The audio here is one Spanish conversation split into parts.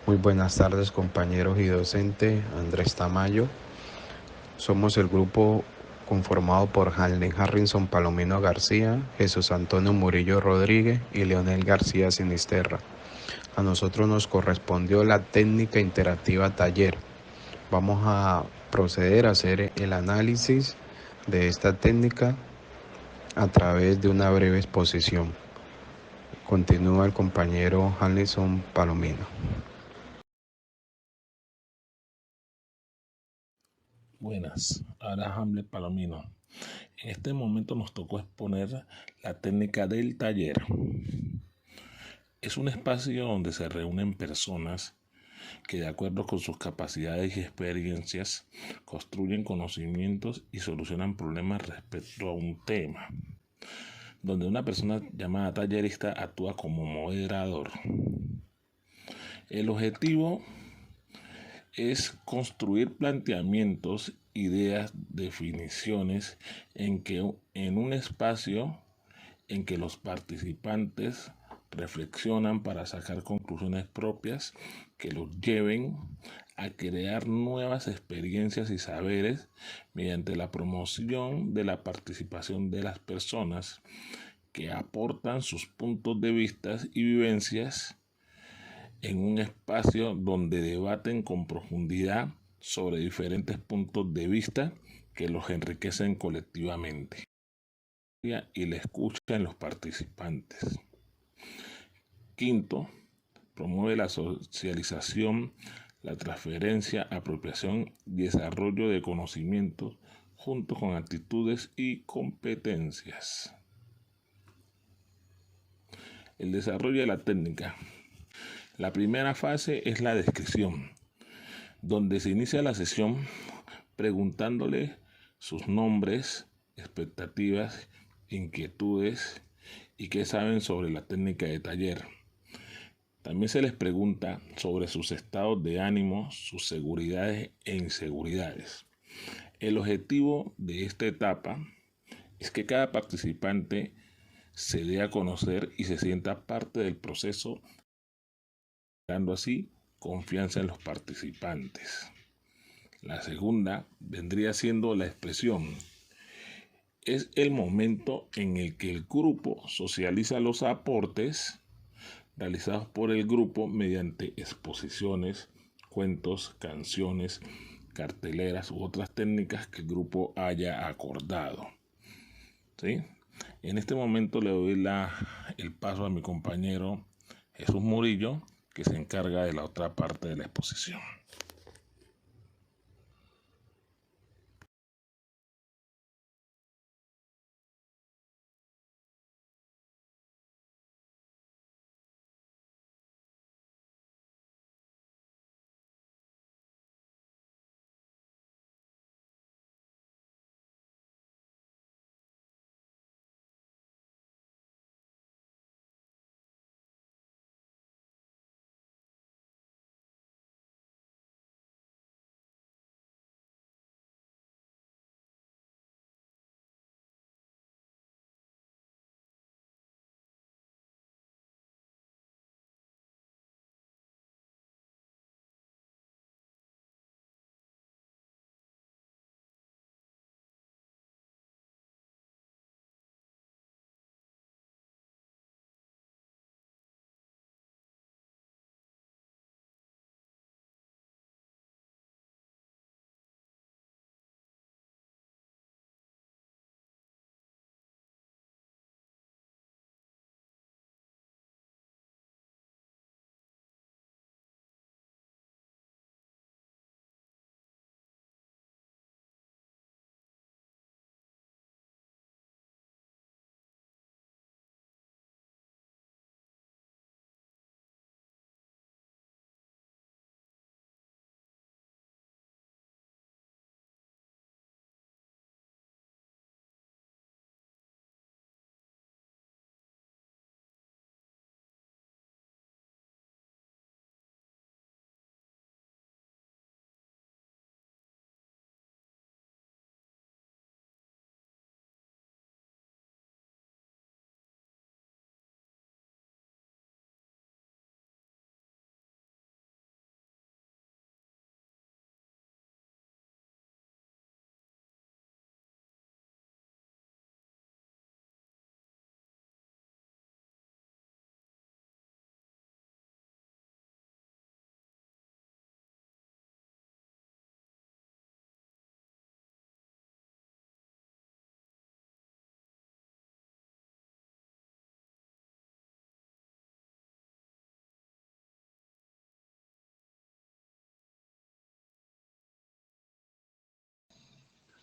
Muy buenas tardes, compañeros y docente Andrés Tamayo. Somos el grupo conformado por Halden Harrison Palomino García, Jesús Antonio Murillo Rodríguez y Leonel García Sinisterra. A nosotros nos correspondió la técnica interactiva taller. Vamos a proceder a hacer el análisis de esta técnica a través de una breve exposición. Continúa el compañero Harrison Palomino. Buenas, ahora Hamlet Palomino. En este momento nos tocó exponer la técnica del taller. Es un espacio donde se reúnen personas que, de acuerdo con sus capacidades y experiencias, construyen conocimientos y solucionan problemas respecto a un tema, donde una persona llamada tallerista actúa como moderador. El objetivo es construir planteamientos, ideas, definiciones en un espacio en que los participantes reflexionan para sacar conclusiones propias que los lleven a crear nuevas experiencias y saberes mediante la promoción de la participación de las personas que aportan sus puntos de vista y vivencias en un espacio donde debaten con profundidad sobre diferentes puntos de vista que los enriquecen colectivamente y la escucha en los participantes. Quinto, promueve la socialización, la transferencia, apropiación y desarrollo de conocimientos junto con actitudes y competencias. El desarrollo de la técnica. La primera fase es la descripción, donde se inicia la sesión preguntándole sus nombres, expectativas, inquietudes y qué saben sobre la técnica de taller. También se les pregunta sobre sus estados de ánimo, sus seguridades e inseguridades. El objetivo de esta etapa es que cada participante se dé a conocer y se sienta parte del proceso, dando así confianza en los participantes. La segunda vendría siendo la expresión. Es el momento en el que el grupo socializa los aportes realizados por el grupo mediante exposiciones, cuentos, canciones, carteleras u otras técnicas que el grupo haya acordado. ¿Sí? En este momento le doy el paso a mi compañero Jesús Murillo, que se encarga de la otra parte de la exposición.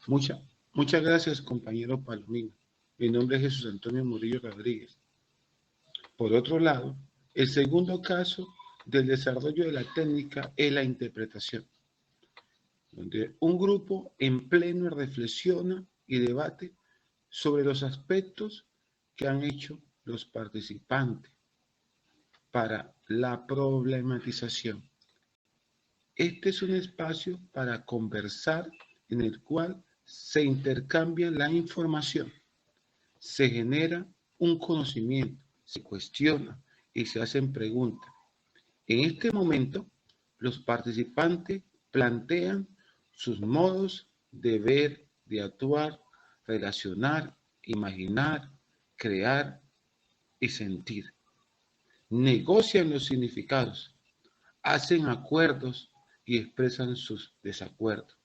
Muchas, muchas gracias, compañero Palomino. Mi nombre es Jesús Antonio Murillo Rodríguez. Por otro lado, el segundo caso del desarrollo de la técnica es la interpretación, donde un grupo en pleno reflexiona y debate sobre los aspectos que han hecho los participantes para la problematización. Este es un espacio para conversar en el cual se intercambia la información, se genera un conocimiento, se cuestiona y se hacen preguntas. En este momento, los participantes plantean sus modos de ver, de actuar, relacionar, imaginar, crear y sentir. Negocian los significados, hacen acuerdos y expresan sus desacuerdos.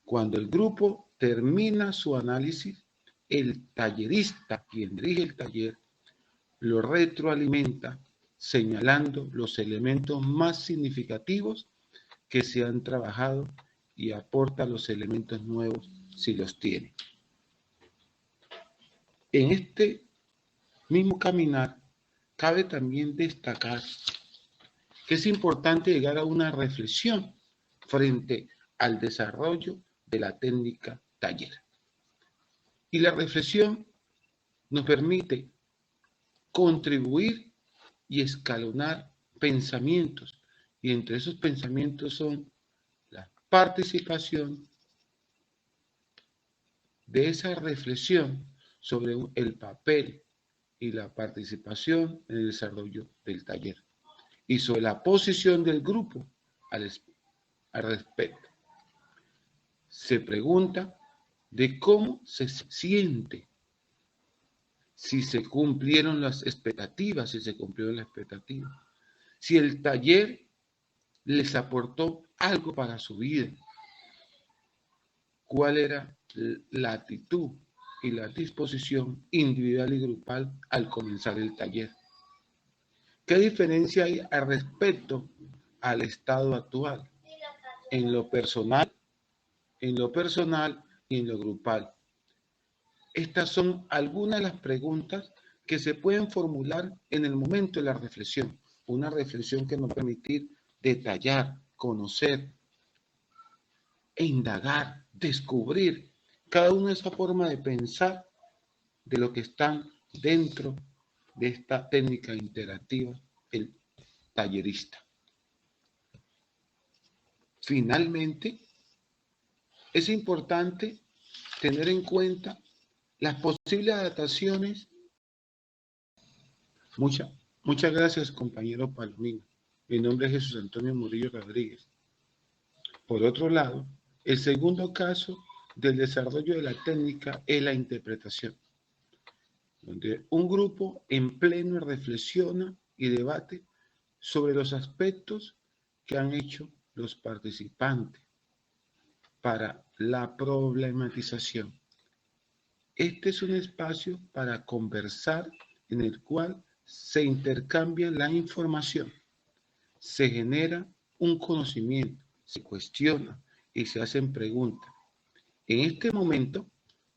Cuando el grupo termina su análisis, el tallerista, quien dirige el taller, lo retroalimenta señalando los elementos más significativos que se han trabajado y aporta los elementos nuevos si los tiene. En este mismo caminar, cabe también destacar que es importante llegar a una reflexión frente al desarrollo de la técnica taller. Y la reflexión nos permite contribuir y escalonar pensamientos. Y entre esos pensamientos son la participación de esa reflexión sobre el papel y la participación en el desarrollo del taller y sobre la posición del grupo al respecto. Se pregunta de cómo se siente, si se cumplieron las expectativas, si se cumplieron las expectativas, si el taller les aportó algo para su vida, cuál era la actitud y la disposición individual y grupal al comenzar el taller. ¿Qué diferencia hay al respecto al estado actual en lo personal y en lo grupal? Estas son algunas de las preguntas que se pueden formular en el momento de la reflexión. Una reflexión que nos va a permitir detallar, conocer e indagar, descubrir cada una de esa forma de pensar de lo que están dentro de esta técnica interactiva, el tallerista. Finalmente, es importante tener en cuenta las posibles adaptaciones. Muchas gracias, compañero Palomino. Mi nombre es Jesús Antonio Murillo Rodríguez. Por otro lado, el segundo caso del desarrollo de la técnica es la interpretación, donde un grupo en pleno reflexiona y debate sobre los aspectos que han hecho los participantes para la problematización. Este es un espacio para conversar en el cual se intercambia la información, se genera un conocimiento, se cuestiona y se hacen preguntas. En este momento,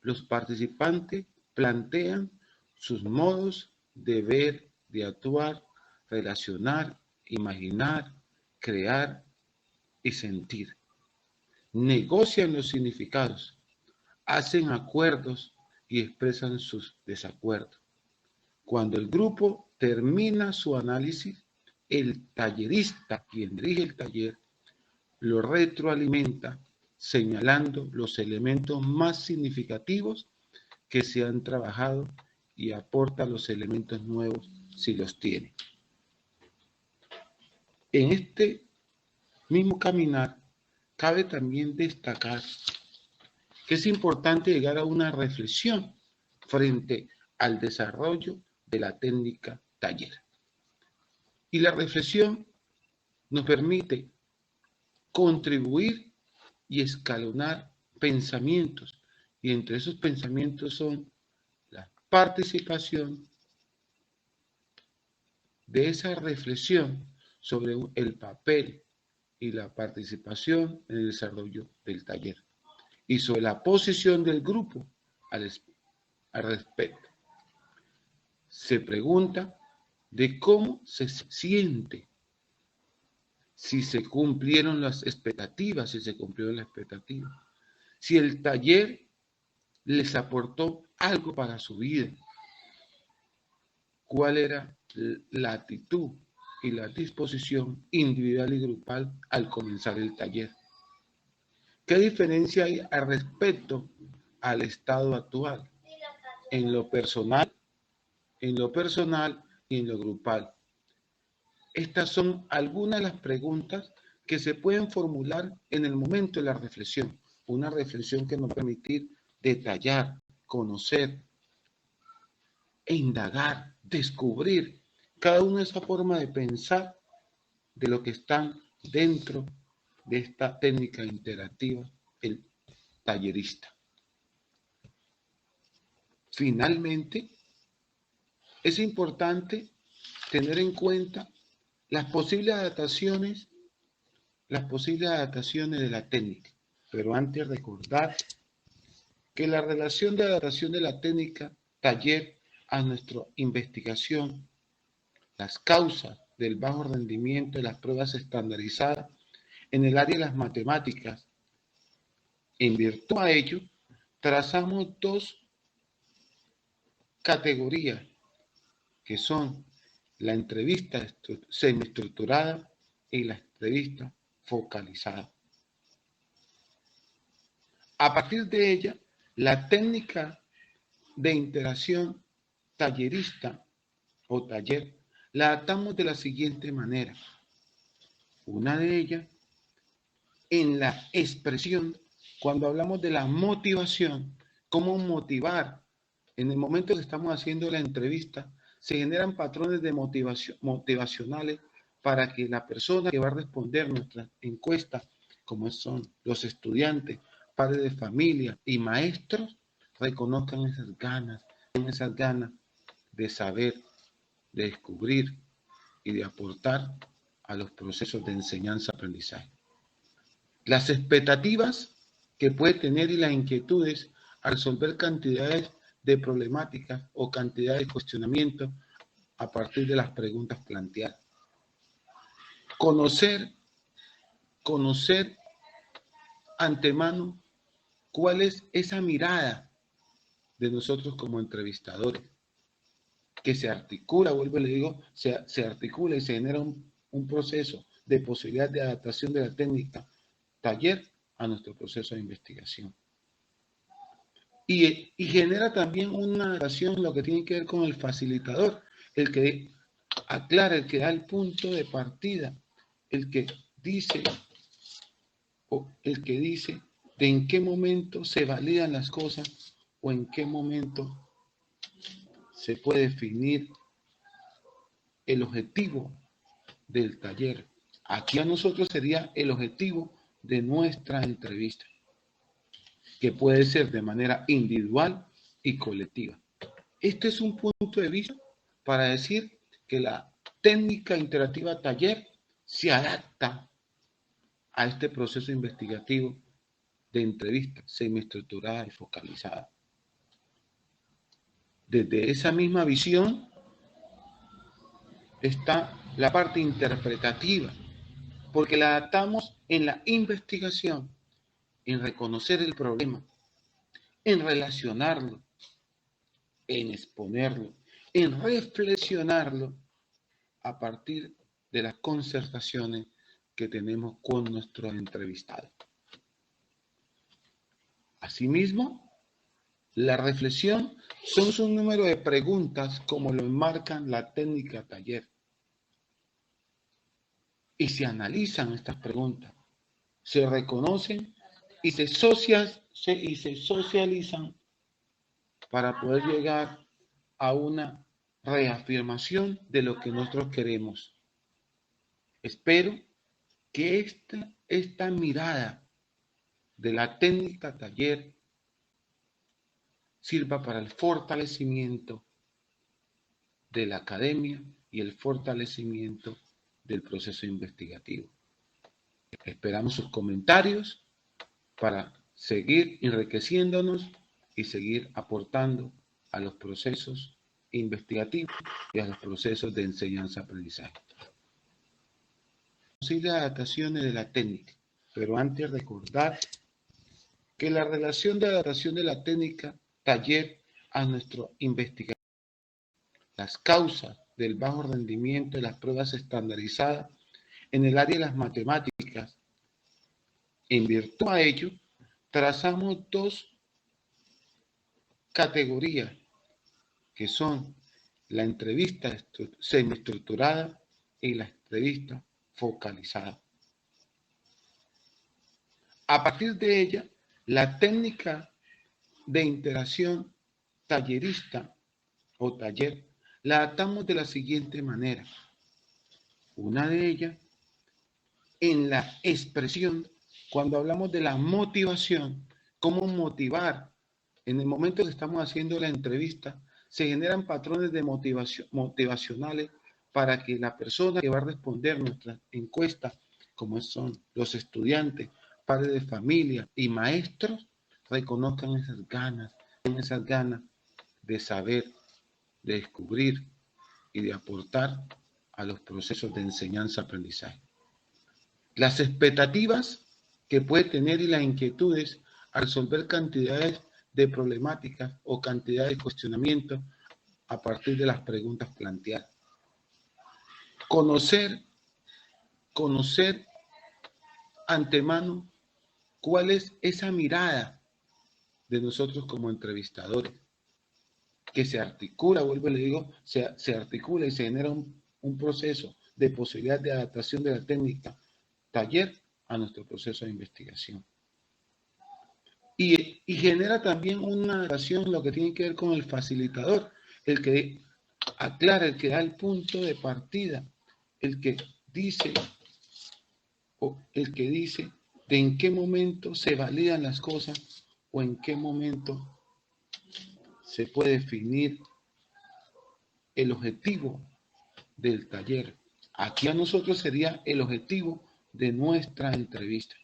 los participantes plantean sus modos de ver, de actuar, relacionar, imaginar, crear y sentir. Negocian los significados, hacen acuerdos y expresan sus desacuerdos. Cuando el grupo termina su análisis, el tallerista, quien dirige el taller, lo retroalimenta señalando los elementos más significativos que se han trabajado y aporta los elementos nuevos si los tiene. En este mismo caminar, cabe también destacar que es importante llegar a una reflexión frente al desarrollo de la técnica taller. Y la reflexión nos permite contribuir y escalonar pensamientos. Y entre esos pensamientos son la participación de esa reflexión sobre el papel y la participación en el desarrollo del taller y sobre la posición del grupo al respecto. Se pregunta de cómo se siente, si se cumplieron las expectativas, si el taller les aportó algo para su vida, cuál era la actitud y la disposición individual y grupal al comenzar el taller. ¿Qué diferencia hay al respecto al estado actual en lo personal y en lo grupal? Estas son algunas de las preguntas que se pueden formular en el momento de la reflexión. Una reflexión que nos va a permitir detallar, conocer e indagar, descubrir cada una de esas formas de pensar de lo que están dentro de esta técnica interactiva, el tallerista. Finalmente, es importante tener en cuenta las posibles adaptaciones de la técnica. Pero antes recordar que la relación de adaptación de la técnica taller a nuestra investigación, las causas del bajo rendimiento de las pruebas estandarizadas en el área de las matemáticas, en virtud a ello, trazamos dos categorías que son la entrevista semiestructurada y la entrevista focalizada. A partir de ella, la técnica de interacción tallerista o taller la adaptamos de la siguiente manera. Una de ellas, en la expresión, cuando hablamos de la motivación, cómo motivar. En el momento que estamos haciendo la entrevista, se generan patrones de motivacionales para que la persona que va a responder nuestra encuesta, como son los estudiantes, padres de familia y maestros, reconozcan esas ganas de saber, de descubrir y de aportar a los procesos de enseñanza-aprendizaje. Las expectativas que puede tener y las inquietudes al resolver cantidades de problemáticas o cantidades de cuestionamientos a partir de las preguntas planteadas. Conocer antemano cuál es esa mirada de nosotros como entrevistadores, que se articula, vuelvo y le digo, se articula y se genera un proceso de posibilidad de adaptación de la técnica taller a nuestro proceso de investigación. Y genera también una relación en lo que tiene que ver con el facilitador, el que aclara, el que da el punto de partida, el que dice de en qué momento se validan las cosas o en qué momento se puede definir el objetivo del taller. Aquí a nosotros sería el objetivo de nuestra entrevista, que puede ser de manera individual y colectiva. Este es un punto de vista para decir que la técnica interactiva taller se adapta a este proceso investigativo de entrevista semiestructurada y focalizada. Desde esa misma visión está la parte interpretativa, porque la adaptamos en la investigación, en reconocer el problema, en relacionarlo, en exponerlo, en reflexionarlo a partir de las concertaciones que tenemos con nuestros entrevistados. Asimismo, la reflexión son un número de preguntas como lo enmarcan la técnica taller. Y se analizan estas preguntas, se reconocen y se socializan para poder llegar a una reafirmación de lo que nosotros queremos. Espero que esta mirada de la técnica taller sirva para el fortalecimiento de la academia y el fortalecimiento del proceso investigativo. Esperamos sus comentarios para seguir enriqueciéndonos y seguir aportando a los procesos investigativos y a los procesos de enseñanza-aprendizaje. Posibles adaptaciones de la técnica, pero antes recordar que la relación de adaptación de la técnica taller a nuestra investigación, las causas del bajo rendimiento de las pruebas estandarizadas en el área de las matemáticas, en virtud a ello, trazamos dos categorías que son la entrevista semiestructurada y la entrevista focalizada. A partir de ella, la técnica de interacción tallerista o taller la adaptamos de la siguiente manera. Una de ellas, en la expresión, cuando hablamos de la motivación, cómo motivar. En el momento que estamos haciendo la entrevista, se generan patrones de motivacionales para que la persona que va a responder nuestra encuesta, como son los estudiantes, padres de familia y maestros, reconozcan esas ganas de saber, de descubrir y de aportar a los procesos de enseñanza-aprendizaje. Las expectativas que puede tener y las inquietudes al resolver cantidades de problemáticas o cantidades de cuestionamientos a partir de las preguntas planteadas. Conocer antemano cuál es esa mirada de nosotros como entrevistadores, que se articula, vuelvo y le digo, se articula y se genera un proceso de posibilidad de adaptación de la técnica taller a nuestro proceso de investigación. Y genera también una adaptación en lo que tiene que ver con el facilitador, el que aclara, el que da el punto de partida, el que dice de en qué momento se validan las cosas o en qué momento se puede definir el objetivo del taller. Aquí a nosotros sería el objetivo de nuestra entrevista,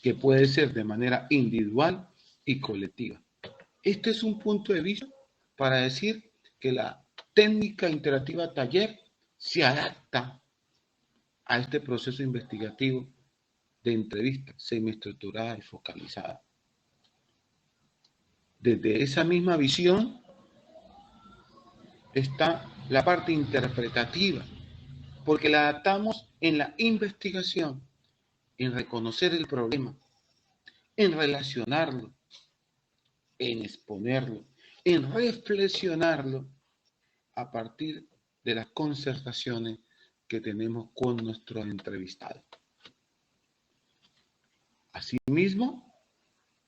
que puede ser de manera individual y colectiva. Este es un punto de vista para decir que la técnica interactiva taller se adapta a este proceso investigativo de entrevista semiestructurada y focalizada. Desde esa misma visión está la parte interpretativa, porque la adaptamos en la investigación, en reconocer el problema, en relacionarlo, en exponerlo, en reflexionarlo a partir de las concertaciones que tenemos con nuestros entrevistados. Asimismo,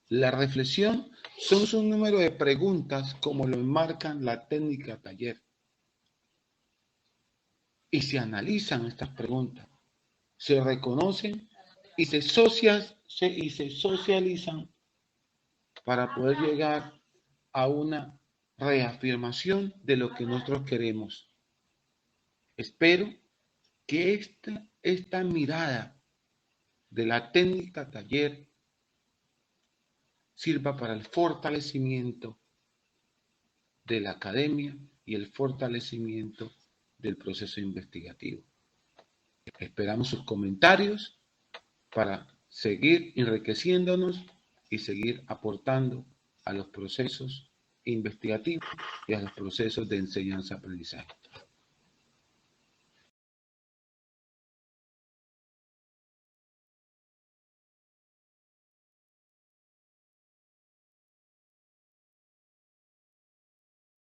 la reflexión son un número de preguntas como lo enmarcan la técnica taller. Y se analizan estas preguntas, se reconocen y se socializan para poder llegar a una reafirmación de lo que nosotros queremos. Espero que esta mirada de la técnica taller sirva para el fortalecimiento de la academia y el fortalecimiento del proceso investigativo. Esperamos sus comentarios para seguir enriqueciéndonos y seguir aportando a los procesos investigativos y a los procesos de enseñanza-aprendizaje.